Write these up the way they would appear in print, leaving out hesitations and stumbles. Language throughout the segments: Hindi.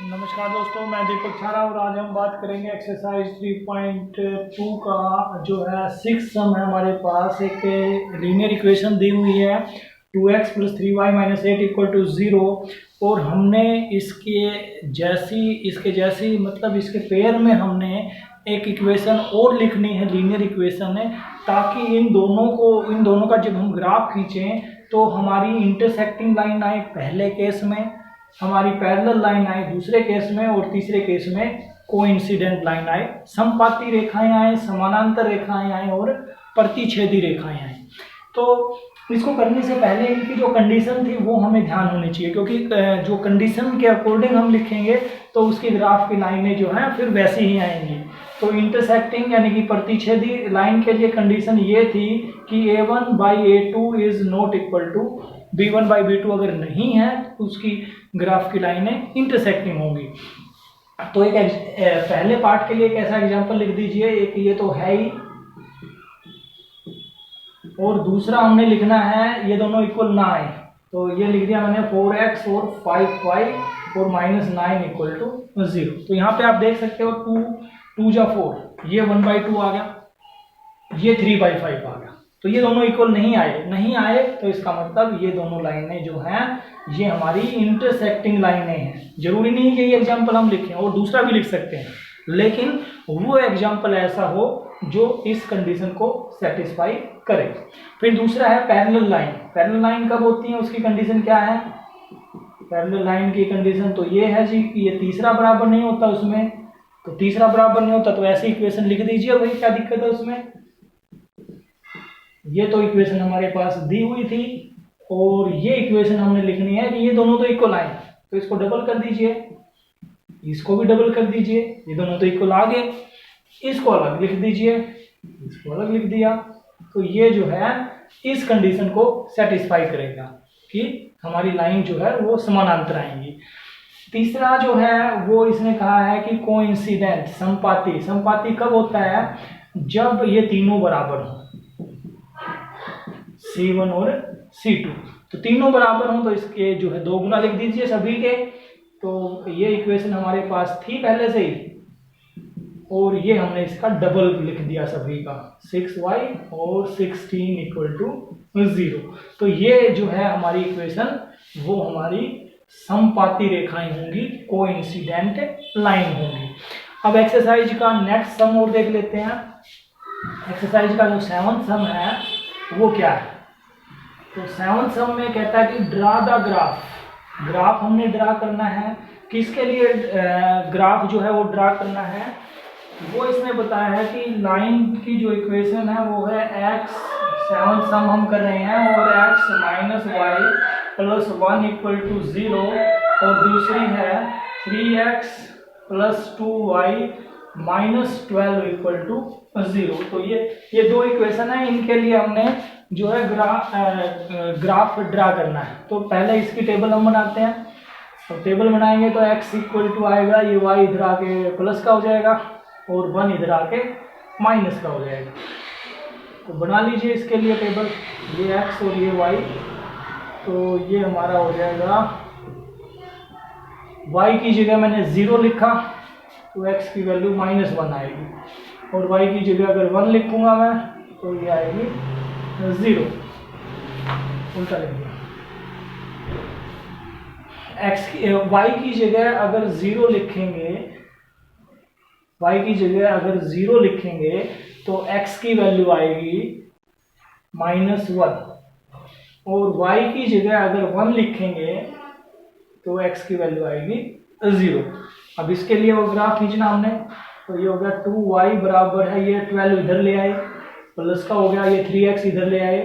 नमस्कार दोस्तों, मैं दीपक छारा और आज हम बात करेंगे एक्सरसाइज 3.2 का जो है सिक्स सम है। हमारे पास एक लीनियर इक्वेशन दी हुई है 2x + 3y - 8 = 0 और हमने इसके जैसी मतलब इसके पेयर में हमने एक इक्वेशन और लिखनी है, लीनियर इक्वेशन है, ताकि इन दोनों का जब हम ग्राफ खींचें तो हमारी इंटरसेक्टिंग लाइन आए पहले केस में, हमारी पैरेलल लाइन आए दूसरे केस में और तीसरे केस में कोइंसिडेंट लाइन आए, समपाती रेखाएं आए, समानांतर रेखाएं आए और प्रतिच्छेदी रेखाएं आए। तो इसको करने से पहले इनकी जो कंडीशन थी वो हमें ध्यान होनी चाहिए, क्योंकि जो कंडीशन के अकॉर्डिंग हम लिखेंगे तो उसकी ग्राफ की लाइनें जो हैं फिर वैसी ही आएंगी। तो इंटरसेक्टिंग यानी कि प्रतिच्छेदी लाइन के लिए कंडीशन ये थी कि a1/a2 is not equal to b1/b2। अगर नहीं है तो उसकी ग्राफ की लाइनें इंटरसेक्टिंग होंगी। तो एक पहले पार्ट के लिए एक ऐसा एग्जांपल लिख दीजिए, एक ये तो है ही, और दूसरा हमने लिखना है ये दोनों इक्वल ना आए, तो ये लिख दिया मैंने 4x और 5y और -9 = 0। तो यहाँ पे आप देख सकते हो 2 जा 4, ये 1/2 आ गया, ये 3/5 आ गया। तो ये दोनों इक्वल नहीं आए तो इसका मतलब ये दोनों लाइनें जो हैं ये हमारी इंटरसेक्टिंग लाइनें हैं। जरूरी नहीं कि ये एग्जाम्पल हम लिखें, और दूसरा भी लिख सकते हैं, लेकिन वो एग्जाम्पल ऐसा हो जो इस कंडीशन को सेटिस्फाई करे। फिर दूसरा है पैरेलल लाइन। पैरेलल लाइन कब होती है, उसकी कंडीशन क्या है? पैरेलल लाइन की कंडीशन तो ये है जी कि ये तीसरा बराबर नहीं होता उसमें, तो तीसरा बराबर नहीं होता तो ऐसी इक्वेशन लिख दीजिए, भाई क्या दिक्कत है उसमें। ये तो इक्वेशन हमारे पास दी हुई थी और ये इक्वेशन हमने लिखनी है कि ये दोनों तो इक्वल आए, तो इसको डबल कर दीजिए, इसको भी डबल कर दीजिए, ये दोनों तो इक्वल आ गए, इसको अलग लिख दीजिए, इसको अलग लिख दिया। तो ये जो है इस कंडीशन को सेटिस्फाई करेगा कि हमारी लाइन जो है वो समानांतर आएंगी। तीसरा जो है वो इसने कहा है कि कोइंसिडेंट, संपाती। संपाती कब होता है? जब ये तीनों बराबर हो, C1 और C2, तो तीनों बराबर हो तो इसके जो है 2 गुना लिख दीजिए सभी के। तो ये इक्वेशन हमारे पास थी पहले से ही, और ये हमने इसका डबल लिख दिया सभी का, 6y और 16 = 0। तो ये जो है हमारी इक्वेशन वो हमारी समपाती रेखाएं होंगी, कोइंसिडेंट लाइन होंगी। अब एक्सरसाइज का नेक्स्ट सम और देख लेते हैं। एक्सरसाइज का जो 7th सम है वो क्या है? तो 7th सम में कहता है कि ड्रा द ग्राफ हमने ड्रा करना है। किसके लिए ग्राफ जो है वो ड्रा करना है, वो इसने बताया है कि लाइन की जो इक्वेशन है वो है x, 7th सम हम कर रहे हैं, और x - y + 1 = 0, और दूसरी है 3x + 2y - 12 = 0। तो ये दो इक्वेशन है, इनके लिए हमने जो है ग्राफ ड्रा करना है। तो पहले इसकी टेबल हम बनाते हैं। तो टेबल बनाएंगे तो x = आएगा, ये y इधर आके प्लस का हो जाएगा और 1 इधर आके माइनस का हो जाएगा। तो बना लीजिए इसके लिए टेबल, ये x और ये y। तो ये हमारा हो जाएगा, y की जगह मैंने 0 लिखा तो x की वैल्यू -1 आएगी, और y की जगह अगर 1 लिखूंगा मैं तो ये आएगी 0, उल्टा लिख दिया। y की जगह अगर 0 लिखेंगे, y की जगह अगर 0 लिखेंगे तो x की वैल्यू आएगी -1, और y की जगह अगर 1 लिखेंगे तो x की वैल्यू आएगी 0। अब इसके लिए वो ग्राफ खींचना हमने, तो ये हो गया 2y बराबर है, ये 12 इधर ले आए प्लस का हो गया, ये 3x इधर ले आए,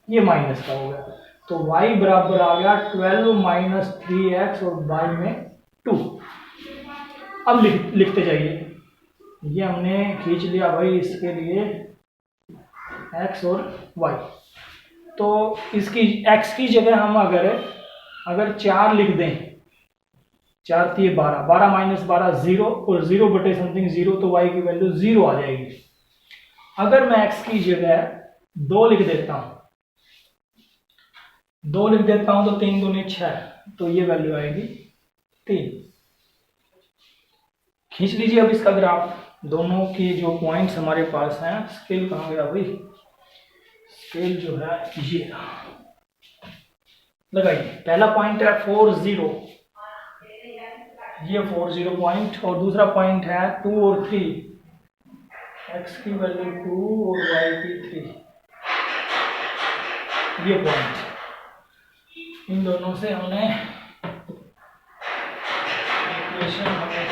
ये माइनस का हो गया। तो y बराबर आ गया 12 - 3x और y में 2। अब लिखते जाइए, ये हमने खींच लिया भाई इसके लिए x और y। तो इसकी x की जगह हम अगर 4 लिख दें, 4 × 12, 12 - 12 0, और 0 बटे समथिंग 0, तो y की वैल्यू 0 आ जाएगी। अगर मैं x की जगह 2 लिख देता हूं, 2 लिख देता हूं तो 3 दूनी 6, तो ये वैल्यू आएगी 3। खींच लीजिए अब इसका ग्राफ, दोनों के जो पॉइंट्स हमारे पास हैं। स्केल कहाँ गया भाई, स्केल जो है ये लगाइए। पहला पॉइंट है 40, ये 40 पॉइंट, और दूसरा पॉइंट है 2 और 3, x की वैल्यू 2 और y की 3, ये पॉइंट। इन दोनों से हमने इक्वेशन हमें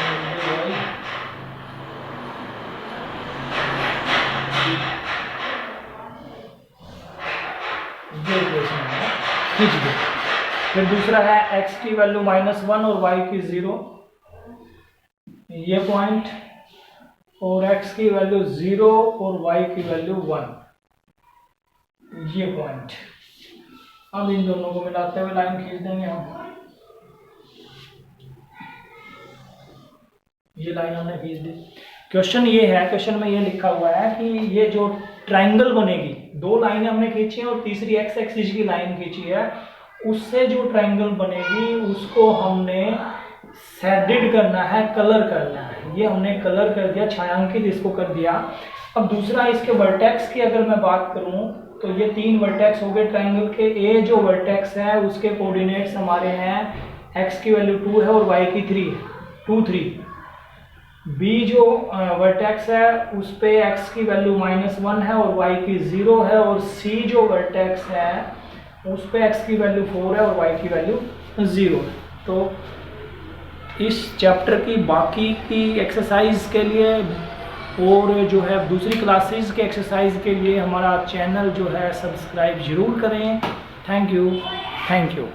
ये इक्वेशन है, खींच दो। फिर दूसरा है x की वैल्यू -1 और y की 0, ये पॉइंट, और x की वैल्यू 0 और y की वैल्यू 1, ये पॉइंट। अब इन दोनों को मिलाते हुए लाइन खींच देंगे हम। ये लाइन हमने खींच दी। क्वेश्चन ये है, क्वेश्चन में ये लिखा हुआ है कि ये जो ट्रायंगल बनेगी, दो लाइनें हमने खींची हैं और तीसरी एक्स एक्सिस की लाइन खींची है, उससे जो ट्रायंगल बनेगी उसको हमने शेडेड करना है, कलर करना है। ये हमने कलर कर दिया, छायांकित इसको कर दिया। अब दूसरा इसके वर्टेक्स की अगर मैं बात करूं तो ये 3 वर्टेक्स हो गए ट्रायंगल के। ए जो वर्टेक्स है उसके कोऑर्डिनेट्स हमारे हैं, एक्स की वैल्यू 2 है और वाई की 3 2 3। बी जो वर्टेक्स है उस पे x की वैल्यू -1 है और y की 0 है, और सी जो वर्टेक्स है उस पे x की वैल्यू 4 है और y की वैल्यू 0 है। तो इस चैप्टर की बाकी की एक्सरसाइज के लिए और जो है दूसरी क्लासेस के एक्सरसाइज के लिए हमारा चैनल जो है सब्सक्राइब जरूर करें। Thank you.